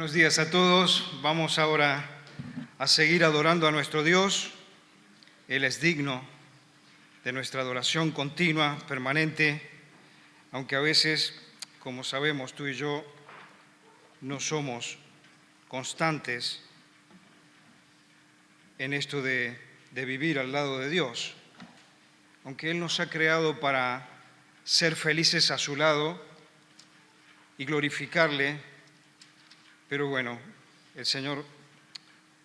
Buenos días a todos. Vamos ahora a seguir adorando a nuestro Dios. Él es digno de nuestra adoración continua, permanente, aunque a veces, como sabemos, tú y yo no somos constantes en esto de vivir al lado de Dios. Aunque Él nos ha creado para ser felices a su lado y glorificarle, pero bueno, el Señor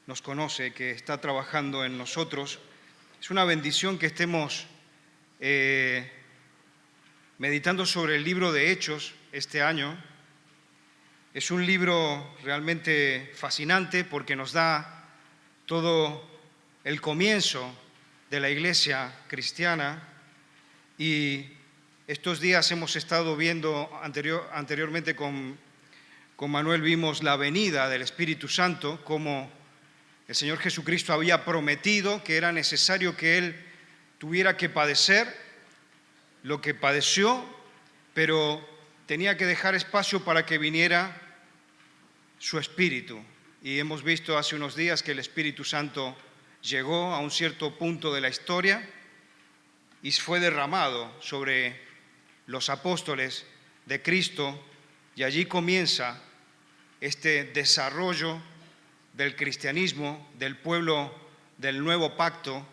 nos conoce, que está trabajando en nosotros. Es una bendición que estemos meditando sobre el libro de Hechos este año. Es un libro realmente fascinante porque nos da todo el comienzo de la iglesia cristiana, y estos días hemos estado viendo anteriormente con Manuel, vimos la venida del Espíritu Santo, como el Señor Jesucristo había prometido que era necesario que Él tuviera que padecer lo que padeció, pero tenía que dejar espacio para que viniera su Espíritu. Y hemos visto hace unos días que el Espíritu Santo llegó a un cierto punto de la historia y fue derramado sobre los apóstoles de Cristo, y allí comienza este desarrollo del cristianismo, del pueblo del nuevo pacto,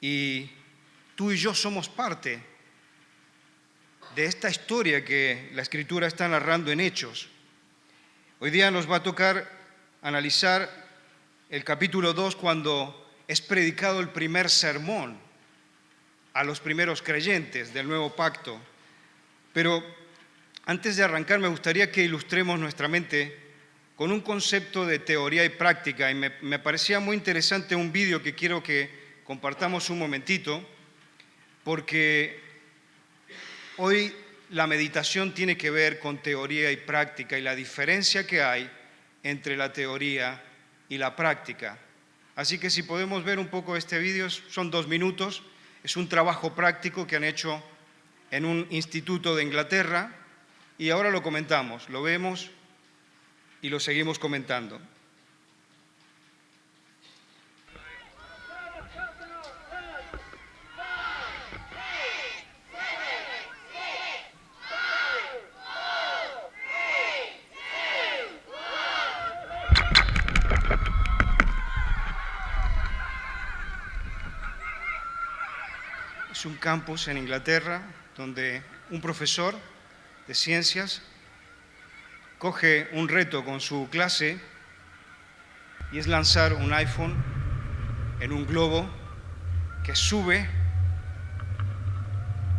y tú y yo somos parte de esta historia que la Escritura está narrando en Hechos. Hoy día nos va a tocar analizar el capítulo 2, cuando es predicado el primer sermón a los primeros creyentes del nuevo pacto. Pero antes de arrancar, me gustaría que ilustremos nuestra mente con un concepto de teoría y práctica, y me parecía muy interesante un vídeo que quiero que compartamos un momentito, porque hoy la meditación tiene que ver con teoría y práctica y la diferencia que hay entre la teoría y la práctica. Así que si podemos ver un poco este vídeo, son 2 minutos, es un trabajo práctico que han hecho en un instituto de Inglaterra, y ahora lo comentamos, lo vemos y lo seguimos comentando. Es un campus en Inglaterra donde un profesor de ciencias coge un reto con su clase, y es lanzar un iPhone en un globo que sube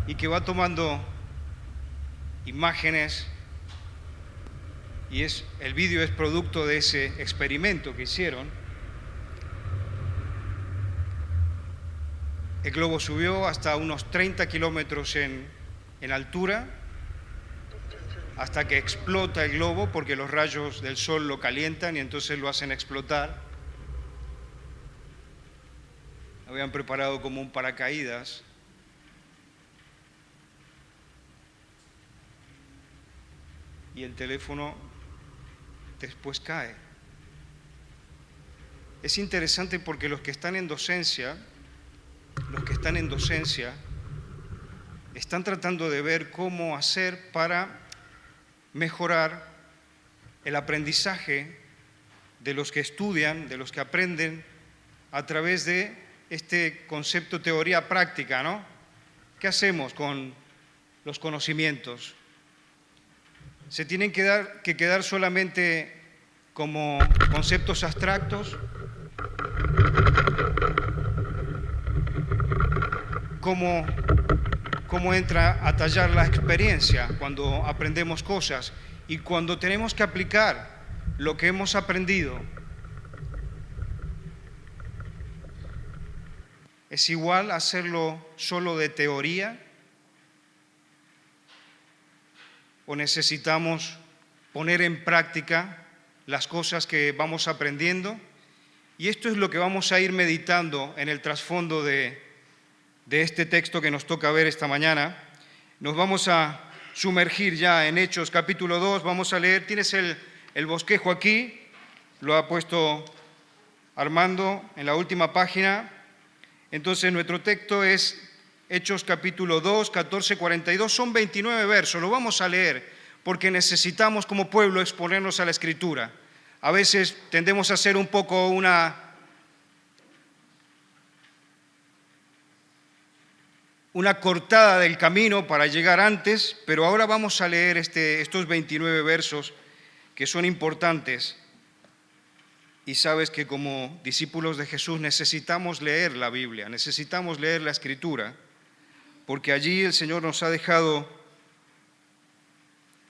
y que va tomando imágenes, y el vídeo es producto de ese experimento que hicieron. El globo subió hasta unos 30 kilómetros en altura, hasta que explota el globo, porque los rayos del sol lo calientan y entonces lo hacen explotar. Habían preparado como un paracaídas. Y el teléfono después cae. Es interesante porque los que están en docencia están tratando de ver cómo hacer para mejorar el aprendizaje de los que estudian, de los que aprenden a través de este concepto teoría práctica, ¿no? ¿Qué hacemos con los conocimientos? ¿Se tienen que quedar solamente como conceptos abstractos? ¿Cómo entra a tallar la experiencia cuando aprendemos cosas y cuando tenemos que aplicar lo que hemos aprendido? ¿Es igual hacerlo solo de teoría? ¿O necesitamos poner en práctica las cosas que vamos aprendiendo? Y esto es lo que vamos a ir meditando en el trasfondo de este texto que nos toca ver esta mañana. Nos vamos a sumergir ya en Hechos capítulo 2, vamos a leer, tienes el el bosquejo aquí, lo ha puesto Armando en la última página. Entonces nuestro texto es Hechos capítulo 2, 14, 42, son 29 versos, lo vamos a leer porque necesitamos como pueblo exponernos a la Escritura. A veces tendemos a hacer un poco una cortada del camino para llegar antes, pero ahora vamos a leer estos 29 versos que son importantes. Y sabes que como discípulos de Jesús necesitamos leer la Biblia, necesitamos leer la Escritura, porque allí el Señor nos ha dejado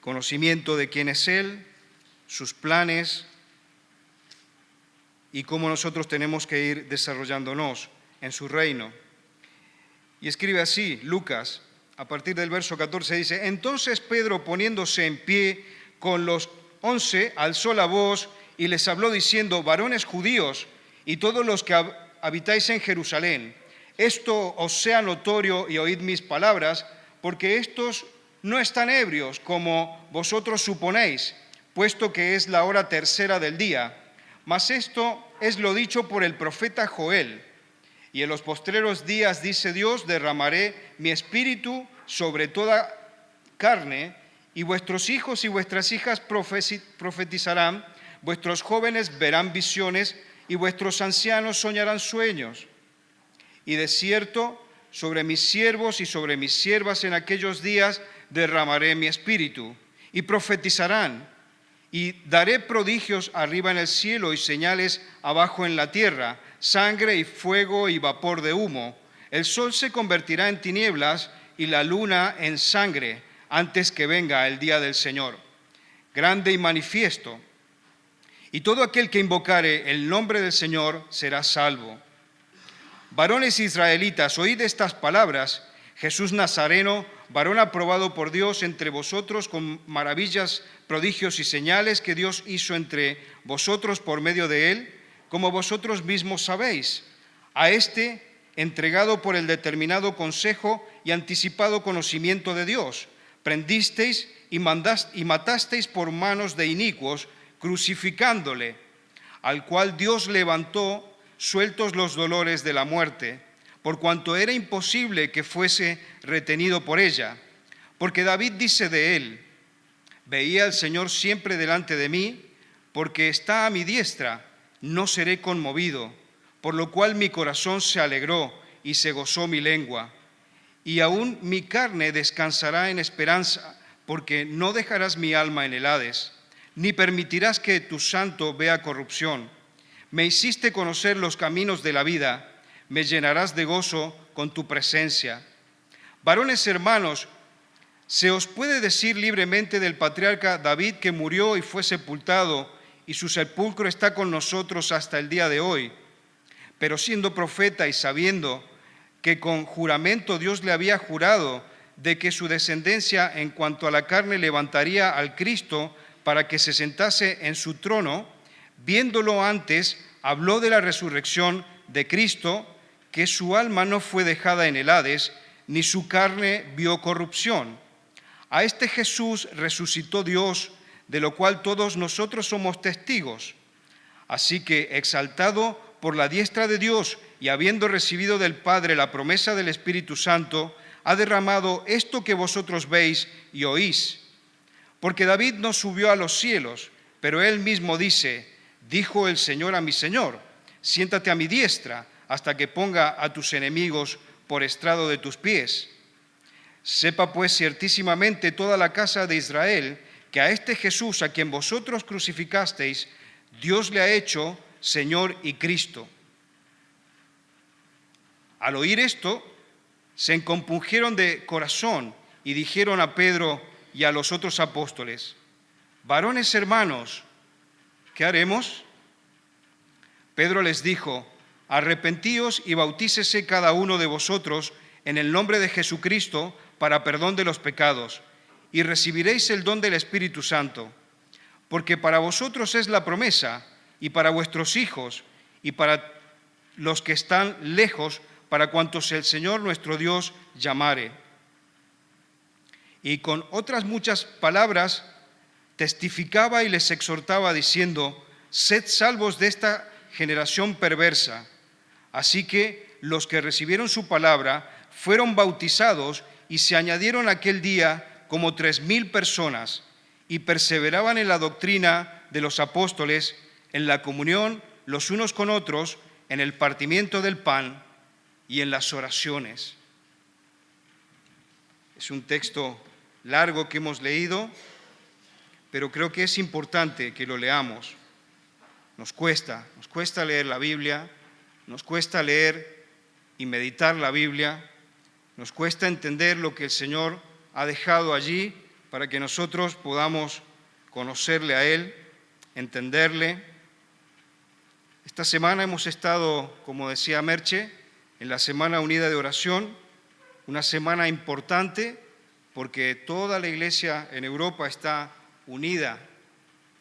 conocimiento de quién es Él, sus planes y cómo nosotros tenemos que ir desarrollándonos en su reino. Y escribe así, Lucas, a partir del verso 14 dice: entonces Pedro, poniéndose en pie con los 11, alzó la voz y les habló diciendo: varones judíos y todos los que habitáis en Jerusalén, esto os sea notorio y oíd mis palabras, porque estos no están ebrios como vosotros suponéis, puesto que es la hora tercera del día. Mas esto es lo dicho por el profeta Joel. Y en los postreros días, dice Dios, derramaré mi espíritu sobre toda carne, y vuestros hijos y vuestras hijas profetizarán, vuestros jóvenes verán visiones, y vuestros ancianos soñarán sueños. Y de cierto, sobre mis siervos y sobre mis siervas en aquellos días derramaré mi espíritu, y profetizarán, y daré prodigios arriba en el cielo y señales abajo en la tierra, sangre y fuego y vapor de humo. El sol se convertirá en tinieblas y la luna en sangre antes que venga el día del Señor, grande y manifiesto. Y todo aquel que invocare el nombre del Señor será salvo. Varones israelitas, oíd estas palabras: Jesús Nazareno, varón aprobado por Dios entre vosotros con maravillas, prodigios y señales que Dios hizo entre vosotros por medio de él, como vosotros mismos sabéis. A este, entregado por el determinado consejo y anticipado conocimiento de Dios, prendisteis y matasteis por manos de inicuos, crucificándole, al cual Dios levantó sueltos los dolores de la muerte, por cuanto era imposible que fuese retenido por ella. Porque David dice de él: veía al Señor siempre delante de mí, porque está a mi diestra, no seré conmovido, por lo cual mi corazón se alegró y se gozó mi lengua. Y aún mi carne descansará en esperanza, porque no dejarás mi alma en el Hades, ni permitirás que tu santo vea corrupción. Me hiciste conocer los caminos de la vida, me llenarás de gozo con tu presencia. Varones hermanos, se os puede decir libremente del patriarca David, que murió y fue sepultado, y su sepulcro está con nosotros hasta el día de hoy. Pero siendo profeta y sabiendo que con juramento Dios le había jurado de que su descendencia en cuanto a la carne levantaría al Cristo para que se sentase en su trono, viéndolo antes, habló de la resurrección de Cristo, que su alma no fue dejada en el Hades, ni su carne vio corrupción. A este Jesús resucitó Dios, de lo cual todos nosotros somos testigos. Así que, exaltado por la diestra de Dios y habiendo recibido del Padre la promesa del Espíritu Santo, ha derramado esto que vosotros veis y oís. Porque David no subió a los cielos, pero él mismo dice: dijo el Señor a mi Señor, siéntate a mi diestra hasta que ponga a tus enemigos por estrado de tus pies. Sepa pues ciertísimamente toda la casa de Israel que a este Jesús, a quien vosotros crucificasteis, Dios le ha hecho Señor y Cristo. Al oír esto, se compungieron de corazón y dijeron a Pedro y a los otros apóstoles: varones hermanos, ¿qué haremos? Pedro les dijo: arrepentíos y bautícese cada uno de vosotros en el nombre de Jesucristo para perdón de los pecados, y recibiréis el don del Espíritu Santo, porque para vosotros es la promesa, y para vuestros hijos, y para los que están lejos, para cuantos el Señor nuestro Dios llamare. Y con otras muchas palabras testificaba y les exhortaba diciendo: sed salvos de esta generación perversa. Así que los que recibieron su palabra fueron bautizados y se añadieron aquel día como 3,000 personas y perseveraban en la doctrina de los apóstoles, en la comunión los unos con otros, en el partimiento del pan y en las oraciones. Es un texto largo que hemos leído, pero creo que es importante que lo leamos. Nos cuesta leer la Biblia, nos cuesta leer y meditar la Biblia, nos cuesta entender lo que el Señor ha dejado allí para que nosotros podamos conocerle a Él, entenderle. Esta semana hemos estado, como decía Merche, en la Semana Unida de Oración, una semana importante porque toda la iglesia en Europa está unida,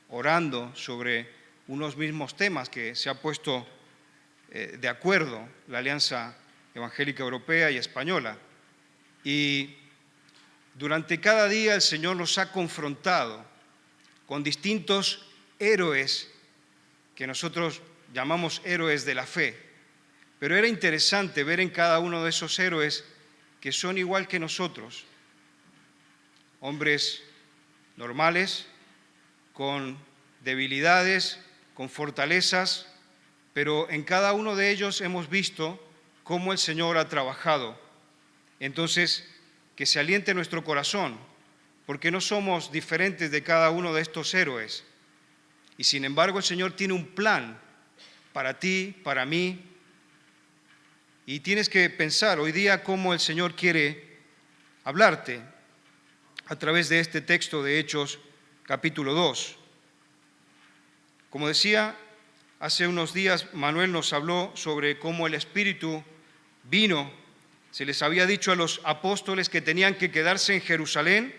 orando sobre unos mismos temas que se ha puesto de acuerdo la Alianza Evangélica Europea y Española. Y durante cada día el Señor nos ha confrontado con distintos héroes que nosotros llamamos héroes de la fe. Pero era interesante ver en cada uno de esos héroes que son igual que nosotros, hombres normales, con debilidades, con fortalezas, pero en cada uno de ellos hemos visto cómo el Señor ha trabajado. Entonces, que se aliente nuestro corazón, porque no somos diferentes de cada uno de estos héroes. Y sin embargo, el Señor tiene un plan para ti, para mí, y tienes que pensar hoy día cómo el Señor quiere hablarte a través de este texto de Hechos capítulo 2. Como decía, hace unos días Manuel nos habló sobre cómo el Espíritu vino. Se les había dicho a los apóstoles que tenían que quedarse en Jerusalén,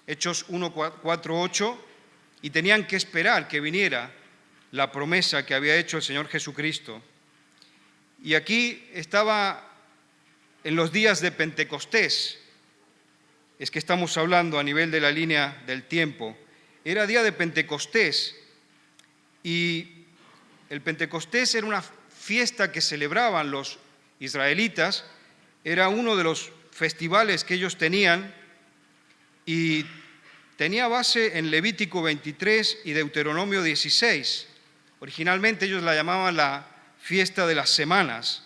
Hechos 1, 4, 8, y tenían que esperar que viniera la promesa que había hecho el Señor Jesucristo. Y aquí estaba en los días de Pentecostés, es que estamos hablando a nivel de la línea del tiempo. Era día de Pentecostés y el Pentecostés era una fiesta que celebraban los israelitas, era uno de los festivales que ellos tenían y tenía base en Levítico 23 y Deuteronomio 16. Originalmente ellos la llamaban la fiesta de las semanas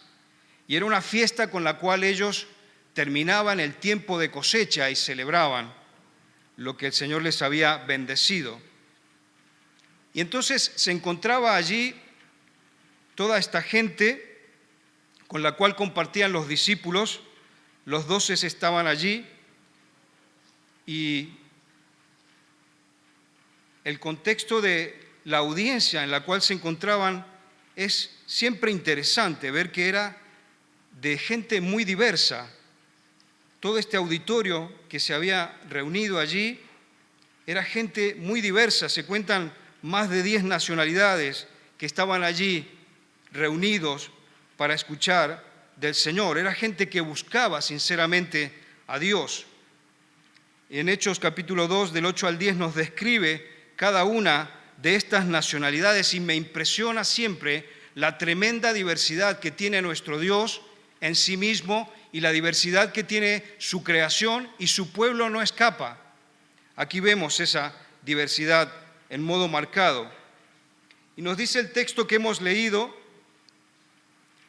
y era una fiesta con la cual ellos terminaban el tiempo de cosecha y celebraban lo que el Señor les había bendecido. Y entonces se encontraba allí toda esta gente con la cual compartían los discípulos, los 12 estaban allí y el contexto de la audiencia en la cual se encontraban es siempre interesante ver que era de gente muy diversa. Todo este auditorio que se había reunido allí era gente muy diversa, se cuentan más de 10 nacionalidades que estaban allí reunidos para escuchar del Señor. Era gente que buscaba sinceramente a Dios. En Hechos capítulo 2, del 8 al 10, nos describe cada una de estas nacionalidades y me impresiona siempre la tremenda diversidad que tiene nuestro Dios en sí mismo y la diversidad que tiene su creación y su pueblo no escapa. Aquí vemos esa diversidad en modo marcado. Y nos dice el texto que hemos leído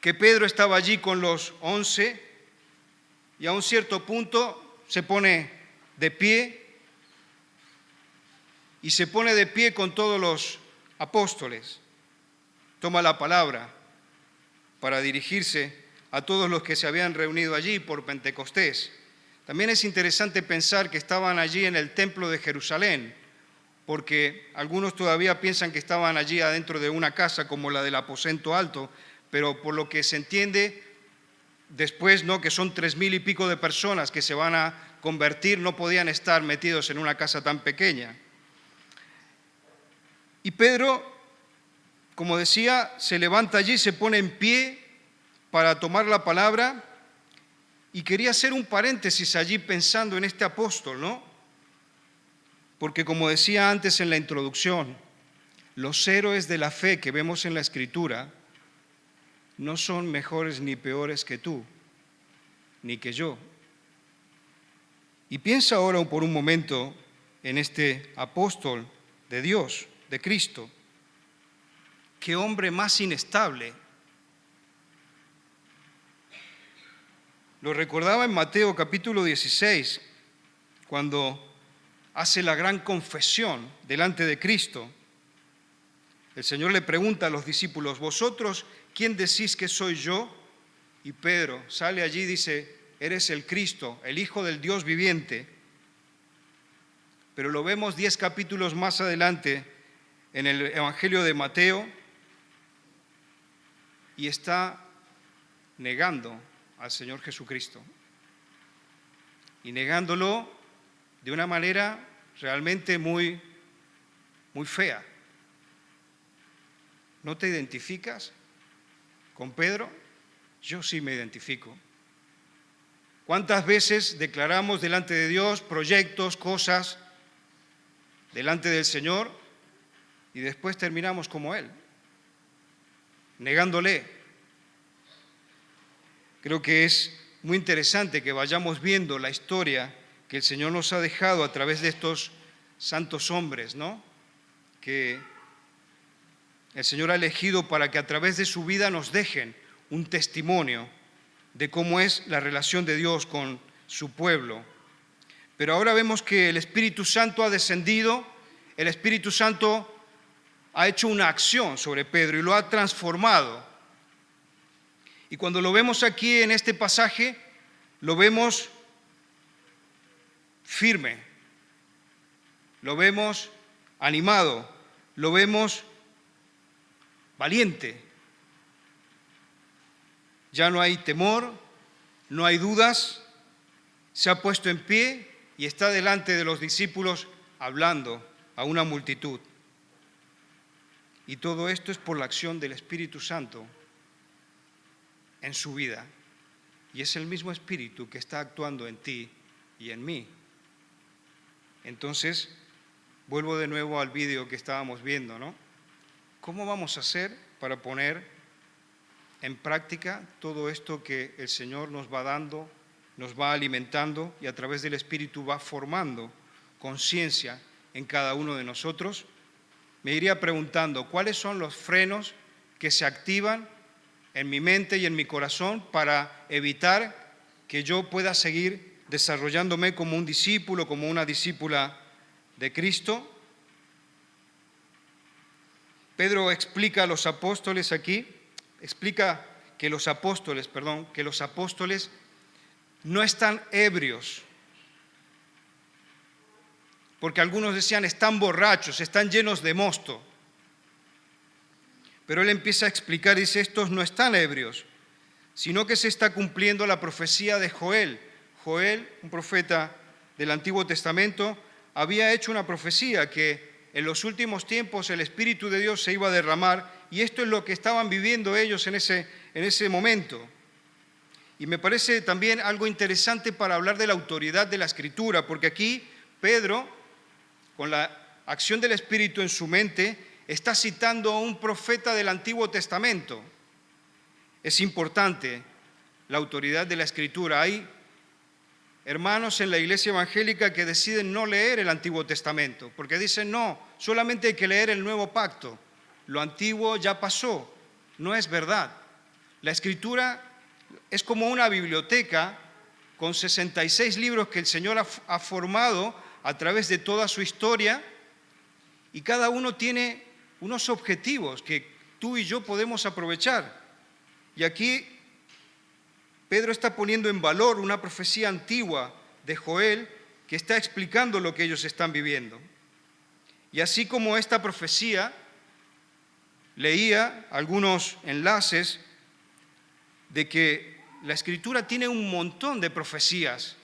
que Pedro estaba allí con los 11 y a un cierto punto se pone de pie y se pone de pie con todos los apóstoles. Toma la palabra para dirigirse a todos los que se habían reunido allí por Pentecostés. También es interesante pensar que estaban allí en el templo de Jerusalén, porque algunos todavía piensan que estaban allí adentro de una casa como la del aposento alto, pero por lo que se entiende después, ¿no?, que son 3,000 y pico de personas que se van a convertir, no podían estar metidos en una casa tan pequeña. Y Pedro, como decía, se levanta allí, se pone en pie para tomar la palabra y quería hacer un paréntesis allí pensando en este apóstol, ¿no? Porque como decía antes en la introducción, los héroes de la fe que vemos en la Escritura no son mejores ni peores que tú, ni que yo. Y piensa ahora por un momento en este apóstol de Dios, de Cristo. Qué hombre más inestable. Lo recordaba en Mateo capítulo 16, cuando hace la gran confesión delante de Cristo. El Señor le pregunta a los discípulos: ¿vosotros quién decís que soy yo? Y Pedro sale allí y dice: eres el Cristo, el Hijo del Dios viviente. Pero lo vemos 10 capítulos más adelante en el Evangelio de Mateo y está negando al Señor Jesucristo. Y negándolo de una manera realmente muy fea. ¿No te identificas con Pedro? Yo sí me identifico. ¿Cuántas veces declaramos delante de Dios proyectos, cosas, delante del Señor, y después terminamos como Él, negándole? Creo que es muy interesante que vayamos viendo la historia que el Señor nos ha dejado a través de estos santos hombres, ¿no? Que el Señor ha elegido para que a través de su vida nos dejen un testimonio de cómo es la relación de Dios con su pueblo. Pero ahora vemos que el Espíritu Santo ha descendido, el Espíritu Santo ha hecho una acción sobre Pedro y lo ha transformado. Y cuando lo vemos aquí en este pasaje, lo vemos firme, lo vemos animado, lo vemos valiente. Ya no hay temor, no hay dudas, se ha puesto en pie y está delante de los discípulos hablando a una multitud. Y todo esto es por la acción del Espíritu Santo en su vida. Y es el mismo Espíritu que está actuando en ti y en mí. Entonces, vuelvo de nuevo al vídeo que estábamos viendo, ¿no? ¿Cómo vamos a hacer para poner en práctica todo esto que el Señor nos va dando, nos va alimentando y a través del Espíritu va formando conciencia en cada uno de nosotros? Me iría preguntando, ¿cuáles son los frenos que se activan en mi mente y en mi corazón para evitar que yo pueda seguir desarrollándome como un discípulo, como una discípula de Cristo? Pedro explica a los apóstoles aquí, que los apóstoles no están ebrios, porque algunos decían están borrachos, están llenos de mosto. Pero él empieza a explicar y dice: estos no están ebrios, sino que se está cumpliendo la profecía de Joel. Joel, un profeta del Antiguo Testamento, había hecho una profecía que en los últimos tiempos el Espíritu de Dios se iba a derramar, y esto es lo que estaban viviendo ellos en ese momento. Y me parece también algo interesante para hablar de la autoridad de la Escritura, porque aquí Pedro, con la acción del Espíritu en su mente, está citando a un profeta del Antiguo Testamento. Es importante la autoridad de la Escritura. Hay hermanos en la iglesia evangélica que deciden no leer el Antiguo Testamento, porque dicen: no, solamente hay que leer el Nuevo Pacto, lo antiguo ya pasó. No es verdad. La Escritura es como una biblioteca con 66 libros que el Señor ha formado a través de toda su historia, y cada uno tiene unos objetivos que tú y yo podemos aprovechar. Y aquí Pedro está poniendo en valor una profecía antigua de Joel que está explicando lo que ellos están viviendo. Y así como esta profecía, leía algunos enlaces de que la Escritura tiene un montón de profecías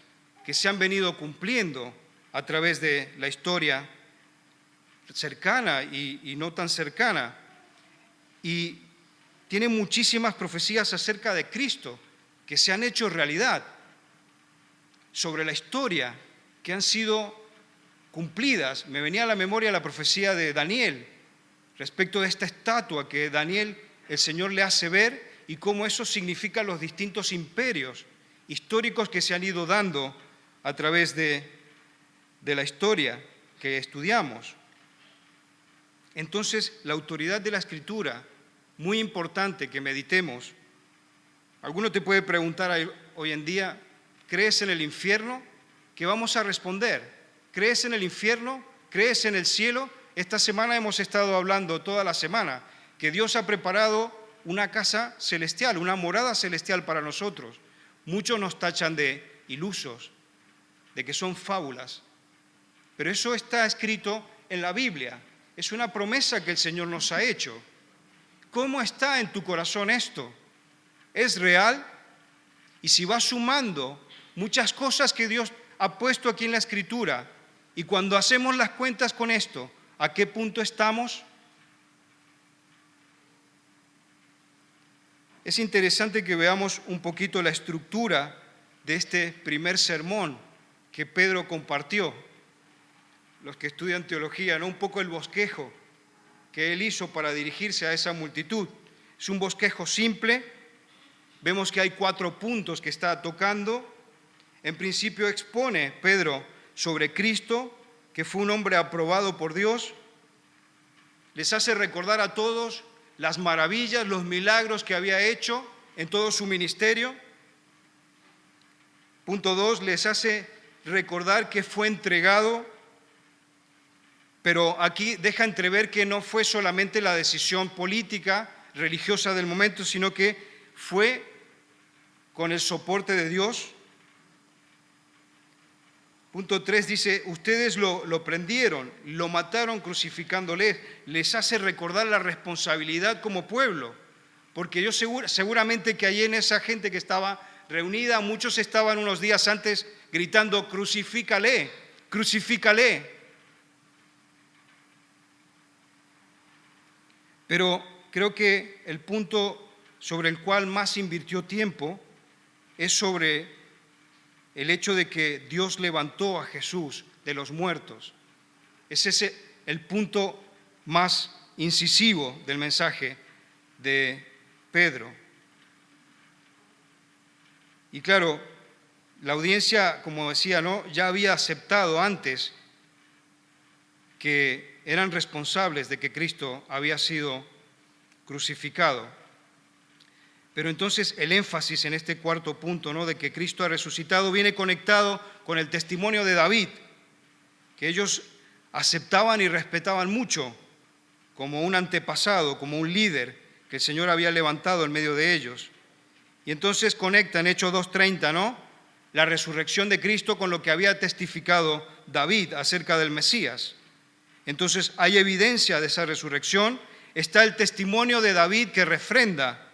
que se han venido cumpliendo a través de la historia cercana y no tan cercana. Y tiene muchísimas profecías acerca de Cristo que se han hecho realidad, sobre la historia, que han sido cumplidas. Me venía a la memoria la profecía de Daniel respecto de esta estatua que Daniel, el Señor le hace ver, y cómo eso significa los distintos imperios históricos que se han ido dando a través de la historia que estudiamos. Entonces, la autoridad de la Escritura, muy importante que meditemos. Alguno te puede preguntar hoy en día, ¿crees en el infierno? ¿Qué vamos a responder? ¿Crees en el infierno? ¿Crees en el cielo? Esta semana hemos estado hablando, toda la semana, que Dios ha preparado una casa celestial, una morada celestial para nosotros. Muchos nos tachan de ilusos, de que son fábulas, pero eso está escrito en la Biblia. Es una promesa que el Señor nos ha hecho. ¿Cómo está en tu corazón esto? ¿Es real? Y si vas sumando muchas cosas que Dios ha puesto aquí en la Escritura, y cuando hacemos las cuentas con esto, ¿a qué punto estamos? Es interesante que veamos un poquito la estructura de este primer sermón que Pedro compartió. Los que estudian teología, ¿no? Un poco el bosquejo que él hizo para dirigirse a esa multitud. Es un bosquejo simple. Vemos que hay 4 puntos que está tocando. En principio expone Pedro sobre Cristo, que fue un hombre aprobado por Dios. Les hace recordar a todos las maravillas, los milagros que había hecho en todo su ministerio. Punto 2, les hace recordar que fue entregado, pero aquí deja entrever que no fue solamente la decisión política, religiosa del momento, sino que fue con el soporte de Dios. Punto 3 dice, ustedes lo prendieron, lo mataron crucificándole. Les hace recordar la responsabilidad como pueblo, porque yo seguramente que allí en esa gente que estaba reunida, muchos estaban unos días antes gritando, crucifícale, crucifícale. Pero creo que el punto sobre el cual más invirtió tiempo es sobre el hecho de que Dios levantó a Jesús de los muertos. Ese es el punto más incisivo del mensaje de Pedro. Y claro, la audiencia, como decía, ¿no?, ya había aceptado antes que eran responsables de que Cristo había sido crucificado. Pero entonces el énfasis en este cuarto punto, ¿no?, de que Cristo ha resucitado, viene conectado con el testimonio de David, que ellos aceptaban y respetaban mucho como un antepasado, como un líder que el Señor había levantado en medio de ellos. Y entonces conectan Hechos 2:30, ¿no?, la resurrección de Cristo con lo que había testificado David acerca del Mesías. Entonces hay evidencia de esa resurrección, está el testimonio de David que refrenda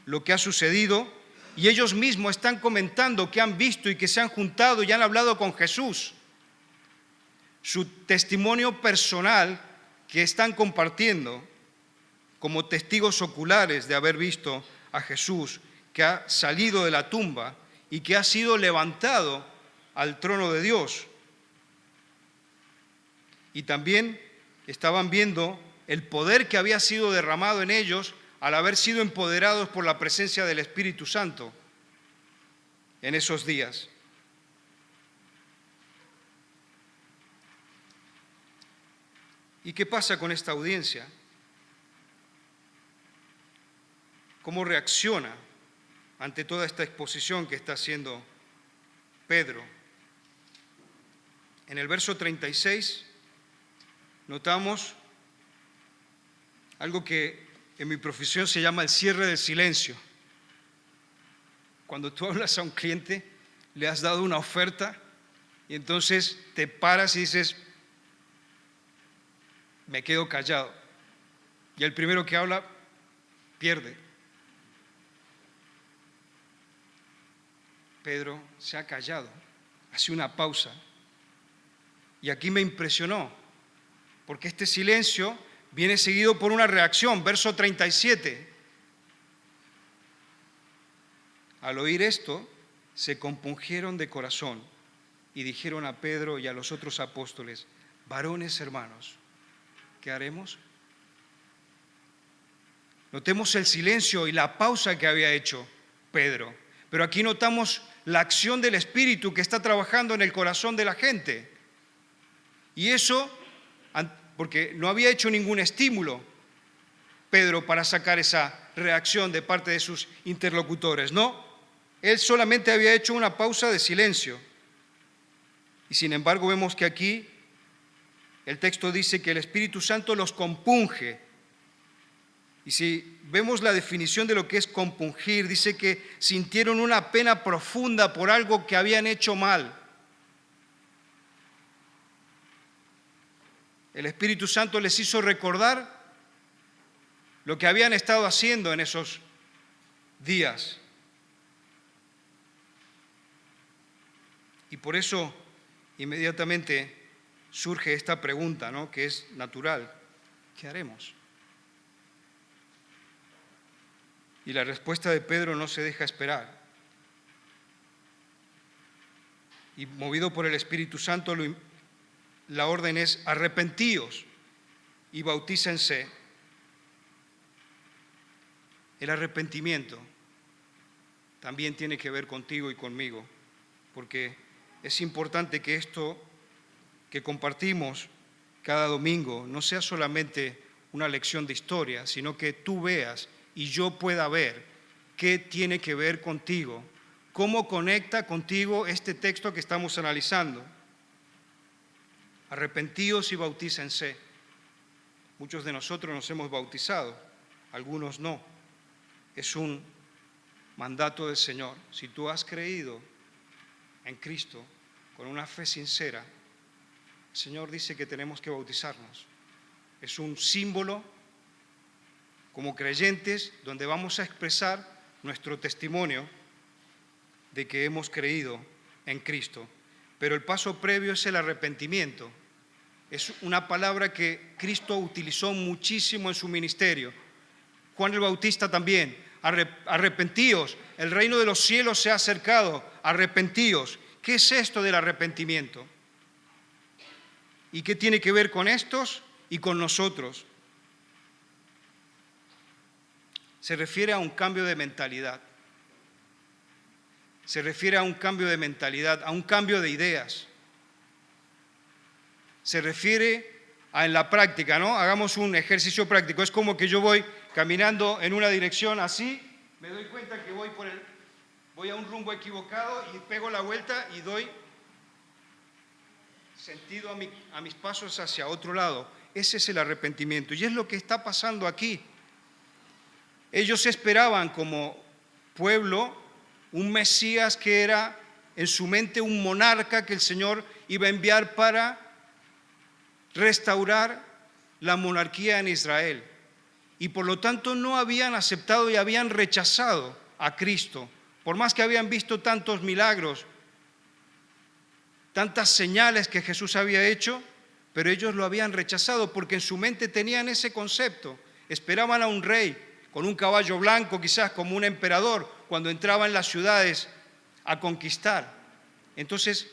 lo que ha sucedido, y ellos mismos están comentando que han visto y que se han juntado y han hablado con Jesús. Su testimonio personal que están compartiendo como testigos oculares de haber visto a Jesús, que ha salido de la tumba y que ha sido levantado al trono de Dios. Y también estaban viendo el poder que había sido derramado en ellos al haber sido empoderados por la presencia del Espíritu Santo en esos días. ¿Y qué pasa con esta audiencia? ¿Cómo reacciona ante toda esta exposición que está haciendo Pedro? En el verso 36 notamos algo que en mi profesión se llama el cierre del silencio. Cuando tú hablas a un cliente, le has dado una oferta y entonces te paras y dices, me quedo callado. Y el primero que habla, pierde. Pedro se ha callado, hace una pausa. Y aquí me impresionó, porque este silencio viene seguido por una reacción, verso 37. Al oír esto, se compungieron de corazón y dijeron a Pedro y a los otros apóstoles: varones hermanos, ¿qué haremos? Notemos el silencio y la pausa que había hecho Pedro, pero aquí notamos la acción del Espíritu que está trabajando en el corazón de la gente. Y eso, porque no había hecho ningún estímulo Pedro para sacar esa reacción de parte de sus interlocutores, no, él solamente había hecho una pausa de silencio. Y sin embargo vemos que aquí el texto dice que el Espíritu Santo los compunge. Y si vemos la definición de lo que es compungir, dice que sintieron una pena profunda por algo que habían hecho mal. El Espíritu Santo les hizo recordar lo que habían estado haciendo en esos días. Y por eso inmediatamente surge esta pregunta, ¿no?, que es natural: ¿qué haremos? Y la respuesta de Pedro no se deja esperar. Y movido por el Espíritu Santo, la orden es: arrepentíos y bautícense. El arrepentimiento también tiene que ver contigo y conmigo, porque es importante que esto que compartimos cada domingo no sea solamente una lección de historia, sino que tú veas y yo pueda ver qué tiene que ver contigo, cómo conecta contigo este texto que estamos analizando. Arrepentíos y bautícense. Muchos de nosotros nos hemos bautizado, algunos no. Es un mandato del Señor. Si tú has creído en Cristo con una fe sincera, el Señor dice que tenemos que bautizarnos. Es un símbolo como creyentes donde vamos a expresar nuestro testimonio de que hemos creído en Cristo. Pero el paso previo es el arrepentimiento. Es una palabra que Cristo utilizó muchísimo en su ministerio. Juan el Bautista también: arrepentíos, el reino de los cielos se ha acercado, arrepentíos. ¿Qué es esto del arrepentimiento? ¿Y qué tiene que ver con estos y con nosotros? Se refiere a un cambio de mentalidad. Se refiere a un cambio de mentalidad, a un cambio de ideas. Se refiere a en la práctica, ¿no? Hagamos un ejercicio práctico. Es como que yo voy caminando en una dirección así, me doy cuenta que voy a un rumbo equivocado y pego la vuelta y doy sentido a mis pasos hacia otro lado. Ese es el arrepentimiento y es lo que está pasando aquí. Ellos esperaban como pueblo un Mesías que era en su mente un monarca que el Señor iba a enviar para restaurar la monarquía en Israel. Y por lo tanto no habían aceptado y habían rechazado a Cristo. Por más que habían visto tantos milagros, tantas señales que Jesús había hecho, pero ellos lo habían rechazado porque en su mente tenían ese concepto. Esperaban a un rey con un caballo blanco, quizás como un emperador, cuando entraba en las ciudades a conquistar. Entonces,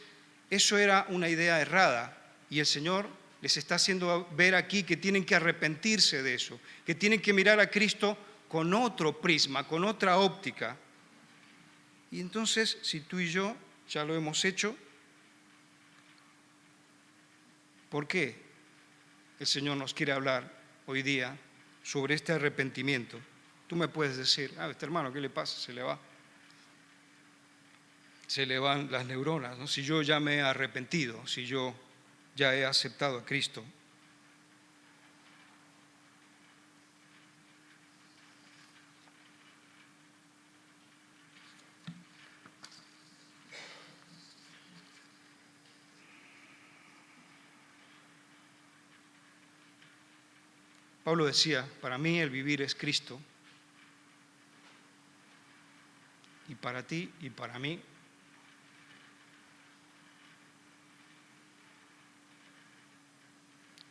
eso era una idea errada y el Señor les está haciendo ver aquí que tienen que arrepentirse de eso, que tienen que mirar a Cristo con otro prisma, con otra óptica. Y entonces, si tú y yo ya lo hemos hecho, ¿por qué el Señor nos quiere hablar hoy día sobre este arrepentimiento? Tú me puedes decir: este hermano, ¿qué le pasa? Se le van las neuronas, ¿no? Si yo ya me he arrepentido, si yo ya he aceptado a Cristo. Pablo decía: para mí el vivir es Cristo, y para ti y para mí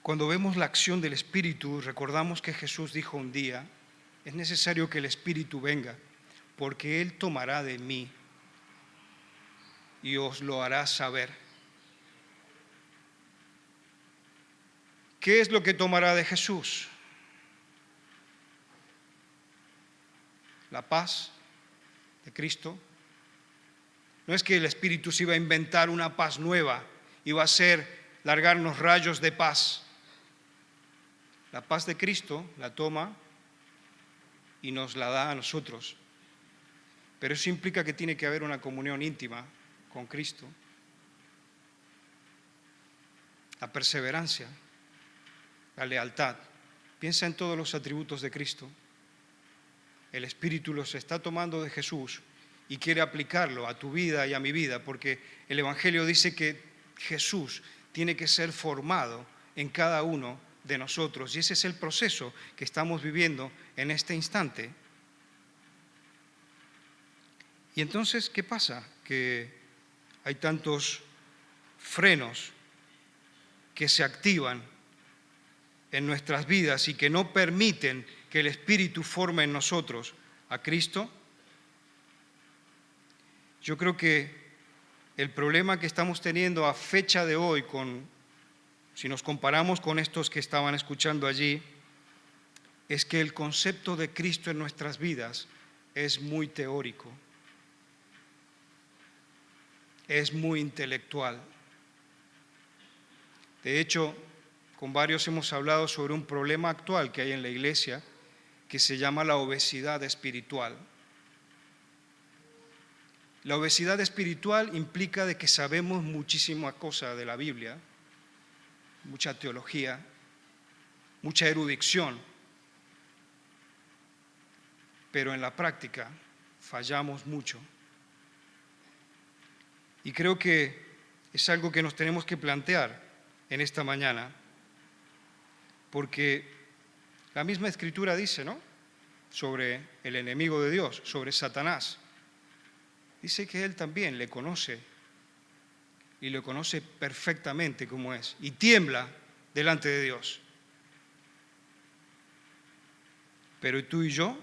cuando vemos la acción del Espíritu, recordamos que Jesús dijo un día: es necesario que el Espíritu venga, porque Él tomará de mí y os lo hará saber. ¿qué es lo que tomará de Jesús? La paz de Cristo. No es que el Espíritu se iba a inventar una paz nueva, iba a ser largarnos rayos de paz. La paz de Cristo la toma y nos la da a nosotros. Pero eso implica que tiene que haber una comunión íntima con Cristo. La perseverancia, la lealtad. Piensa en todos los atributos de Cristo. El Espíritu los está tomando de Jesús y quiere aplicarlo a tu vida y a mi vida, porque el Evangelio dice que Jesús tiene que ser formado en cada uno de nosotros, y ese es el proceso que estamos viviendo en este instante. Y entonces, ¿qué pasa? Que hay tantos frenos que se activan en nuestras vidas y que no permiten que el Espíritu forme en nosotros a Cristo. Yo creo que el problema que estamos teniendo a fecha de hoy, si nos comparamos con estos que estaban escuchando allí, es que el concepto de Cristo en nuestras vidas es muy teórico, es muy intelectual. De hecho, con varios hemos hablado sobre un problema actual que hay en la iglesia que se llama la obesidad espiritual. La obesidad espiritual implica de que sabemos muchísimas cosas de la Biblia, mucha teología, mucha erudición, pero en la práctica fallamos mucho. Y creo que es algo que nos tenemos que plantear en esta mañana, porque la misma Escritura dice, ¿no?, sobre el enemigo de Dios, sobre Satanás. Dice que él también le conoce y lo conoce perfectamente como es y tiembla delante de Dios. Pero tú y yo,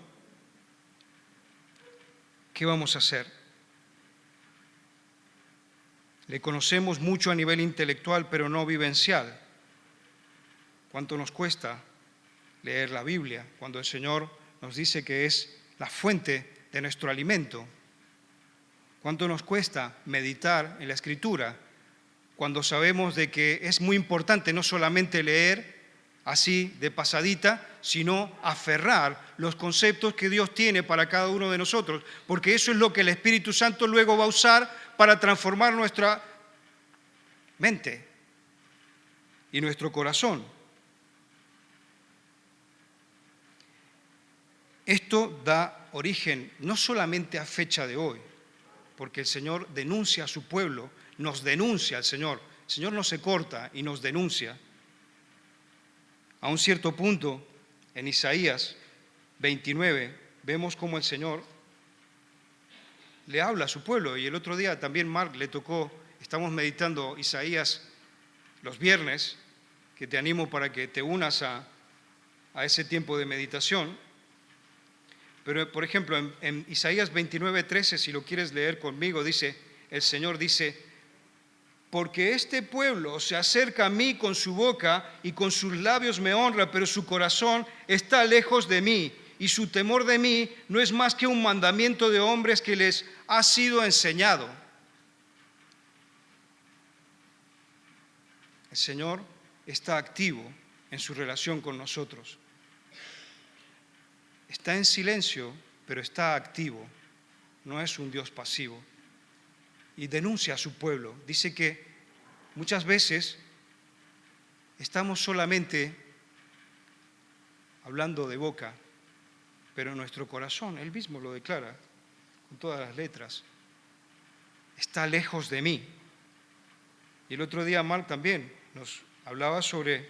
¿qué vamos a hacer? Le conocemos mucho a nivel intelectual, pero no vivencial. ¿Cuánto nos cuesta leer la Biblia cuando el Señor nos dice que es la fuente de nuestro alimento? ¿Cuánto nos cuesta meditar en la Escritura cuando sabemos de que es muy importante no solamente leer así de pasadita, sino aferrar los conceptos que Dios tiene para cada uno de nosotros? Porque eso es lo que el Espíritu Santo luego va a usar para transformar nuestra mente y nuestro corazón. Esto da origen no solamente a fecha de hoy, porque el Señor denuncia a su pueblo, nos denuncia al Señor. El Señor no se corta y nos denuncia. A un cierto punto, en Isaías 29, vemos cómo el Señor le habla a su pueblo. Y el otro día también Mark le tocó, estamos meditando Isaías los viernes, que te animo para que te unas a ese tiempo de meditación. Pero, por ejemplo, en Isaías 29:13, si lo quieres leer conmigo, dice, el Señor dice, porque este pueblo se acerca a mí con su boca y con sus labios me honra, pero su corazón está lejos de mí y su temor de mí no es más que un mandamiento de hombres que les ha sido enseñado. El Señor está activo en su relación con nosotros. Está en silencio, pero está activo. No es un Dios pasivo. Y denuncia a su pueblo. Dice que muchas veces estamos solamente hablando de boca, pero nuestro corazón, Él mismo lo declara con todas las letras, está lejos de mí. Y el otro día Mark también nos hablaba sobre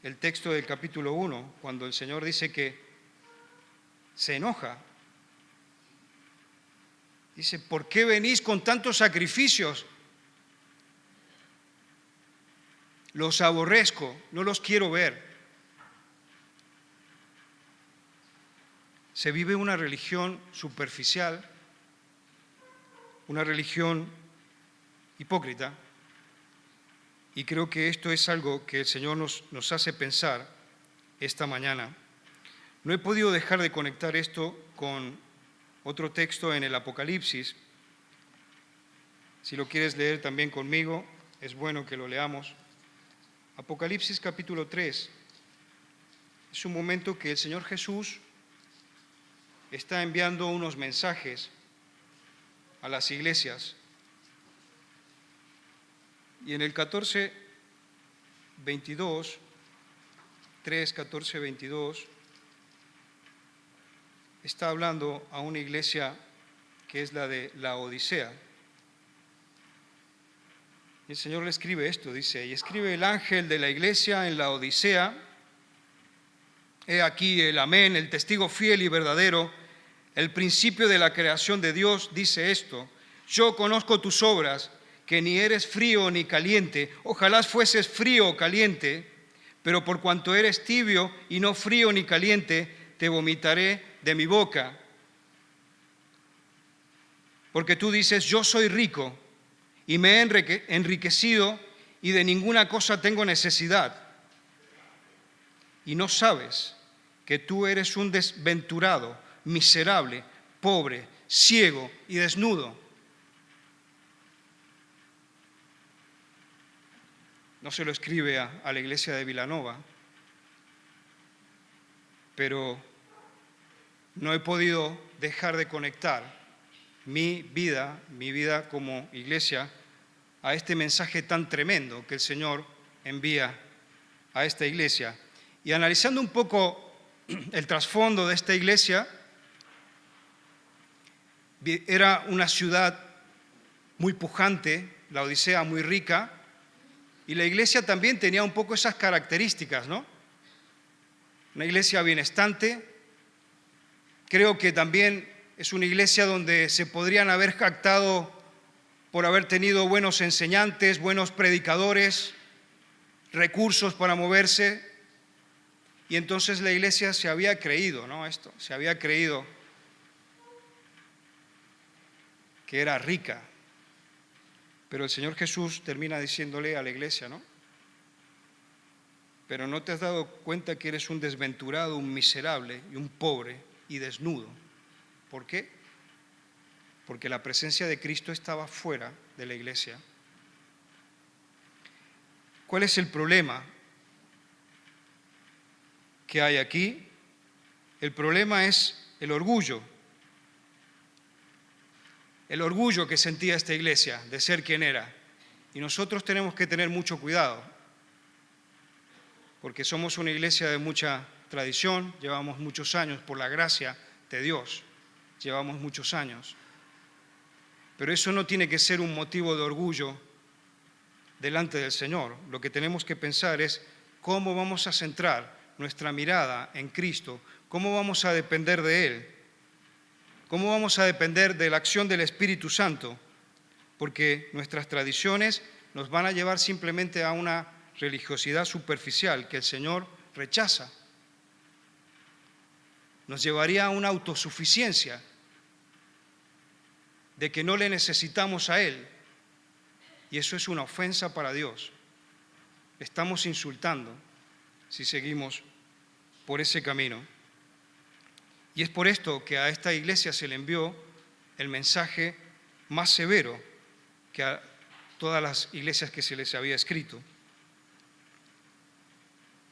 el texto del capítulo 1, cuando el Señor dice que se enoja. Dice, ¿por qué venís con tantos sacrificios? Los aborrezco, no los quiero ver. Se vive una religión superficial, una religión hipócrita, Y creo que esto es algo que el Señor nos hace pensar esta mañana. No he podido dejar de conectar esto con otro texto en el Apocalipsis. Si lo quieres leer también conmigo, es bueno que lo leamos. Apocalipsis capítulo 3. Es un momento que el Señor Jesús está enviando unos mensajes a las iglesias. Y en el 14:22, 3:14-22, está hablando a una iglesia que es la de Laodicea. Y el Señor le escribe esto, dice: y escribe el ángel de la iglesia en Laodicea: he aquí el amén, el testigo fiel y verdadero, el principio de la creación de Dios, dice esto: yo conozco tus obras, que ni eres frío ni caliente. Ojalá fueses frío o caliente, pero por cuanto eres tibio y no frío ni caliente, te vomitaré de mi boca. Porque tú dices: yo soy rico y me he enriquecido y de ninguna cosa tengo necesidad. Y no sabes que tú eres un desventurado, miserable, pobre, ciego y desnudo. No se lo escribe a la iglesia de Vilanova, pero no he podido dejar de conectar mi vida como iglesia a este mensaje tan tremendo que el Señor envía a esta iglesia. Y analizando un poco el trasfondo de esta iglesia, era una ciudad muy pujante, Laodicea muy rica, y la iglesia también tenía un poco esas características, ¿no? Una iglesia bienestante. Creo que también es una iglesia donde se podrían haber jactado por haber tenido buenos enseñantes, buenos predicadores, recursos para moverse. Y entonces la iglesia se había creído, ¿no? Se había creído que era rica. Pero el Señor Jesús termina diciéndole a la iglesia, ¿no? Pero no te has dado cuenta que eres un desventurado, un miserable y un pobre y desnudo. ¿Por qué? Porque la presencia de Cristo estaba fuera de la iglesia. ¿Cuál es el problema que hay aquí? El problema es el orgullo. El orgullo que sentía esta iglesia de ser quien era. Y nosotros tenemos que tener mucho cuidado, porque somos una iglesia de mucha tradición, llevamos muchos años, por la gracia de Dios, llevamos muchos años. Pero eso no tiene que ser un motivo de orgullo delante del Señor. Lo que tenemos que pensar es cómo vamos a centrar nuestra mirada en Cristo, cómo vamos a depender de Él. ¿Cómo vamos a depender de la acción del Espíritu Santo? Porque nuestras tradiciones nos van a llevar simplemente a una religiosidad superficial que el Señor rechaza. Nos llevaría a una autosuficiencia de que no le necesitamos a Él. Y eso es una ofensa para Dios. Estamos insultando si seguimos por ese camino. Y es por esto que a esta iglesia se le envió el mensaje más severo que a todas las iglesias que se les había escrito.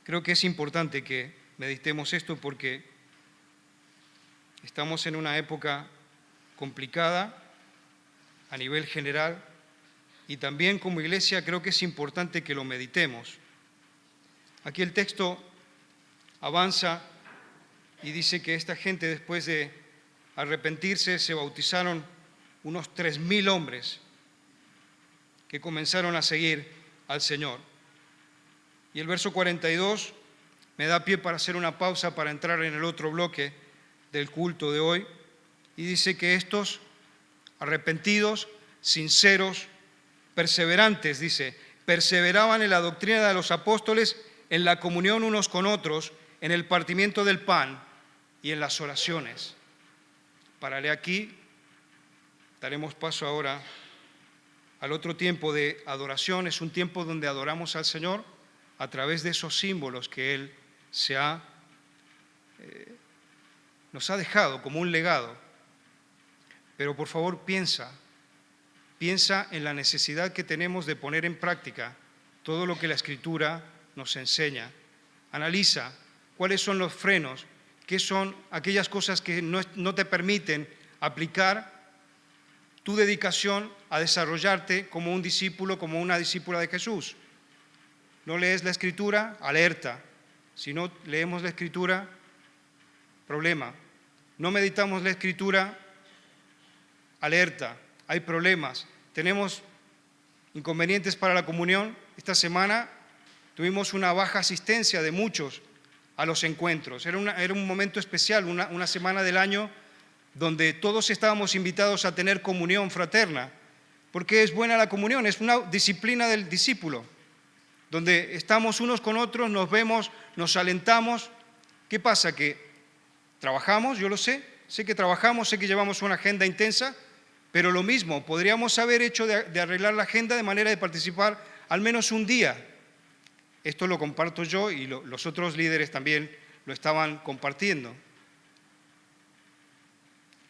Creo que es importante que meditemos esto porque estamos en una época complicada a nivel general y también como iglesia creo que es importante que lo meditemos. Aquí el texto avanza y dice que esta gente, después de arrepentirse, se bautizaron unos 3,000 hombres que comenzaron a seguir al Señor. Y el verso 42 me da pie para hacer una pausa para entrar en el otro bloque del culto de hoy. Y dice que estos arrepentidos, sinceros, perseverantes, dice, perseveraban en la doctrina de los apóstoles, en la comunión unos con otros, en el partimiento del pan y en las oraciones. Pararé aquí, daremos paso ahora al otro tiempo de adoración. Es un tiempo donde adoramos al Señor a través de esos símbolos que Él nos ha dejado como un legado. Pero por favor piensa en la necesidad que tenemos de poner en práctica todo lo que la Escritura nos enseña. Analiza cuáles son los frenos, qué son aquellas cosas que no te permiten aplicar tu dedicación a desarrollarte como un discípulo, como una discípula de Jesús. ¿No lees la Escritura? Alerta. Si no leemos la Escritura, problema. No meditamos la Escritura, alerta. Hay problemas. Tenemos inconvenientes para la comunión. Esta semana tuvimos una baja asistencia de muchos a los encuentros. Era un momento especial, una semana del año donde todos estábamos invitados a tener comunión fraterna, porque es buena la comunión, es una disciplina del discípulo, donde estamos unos con otros, nos vemos, nos alentamos. ¿Qué pasa? Que trabajamos, yo lo sé que trabajamos, sé que llevamos una agenda intensa, pero lo mismo, podríamos haber hecho de arreglar la agenda de manera de participar al menos un día. Esto lo comparto yo y los otros líderes también lo estaban compartiendo.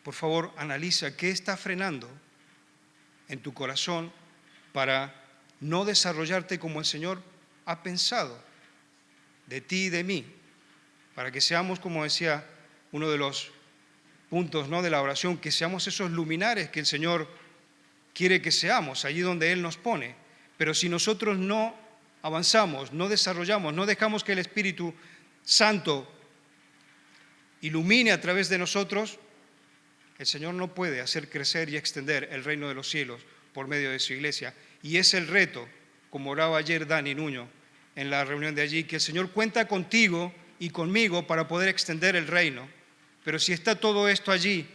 Por favor, analiza qué está frenando en tu corazón para no desarrollarte como el Señor ha pensado de ti y de mí, para que seamos, como decía uno de los puntos, ¿no?, de la oración, que seamos esos luminares que el Señor quiere que seamos, allí donde Él nos pone. Pero si nosotros no avanzamos, no desarrollamos, no dejamos que el Espíritu Santo ilumine a través de nosotros, el Señor no puede hacer crecer y extender el reino de los cielos por medio de su iglesia. Y es el reto, como oraba ayer Dani Nuño en la reunión de allí, que el Señor cuenta contigo y conmigo para poder extender el reino. Pero si está todo esto allí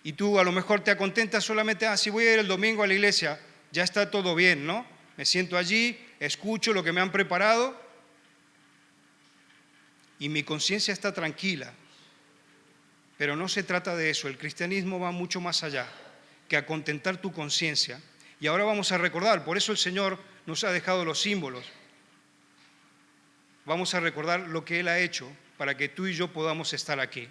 y tú a lo mejor te contentas solamente, si voy a ir el domingo a la iglesia, ya está todo bien, ¿no? Me siento allí, escucho lo que me han preparado y mi conciencia está tranquila. Pero no se trata de eso, el cristianismo va mucho más allá que a contentar tu conciencia. Y ahora vamos a recordar, por eso el Señor nos ha dejado los símbolos. Vamos a recordar lo que Él ha hecho para que tú y yo podamos estar aquí.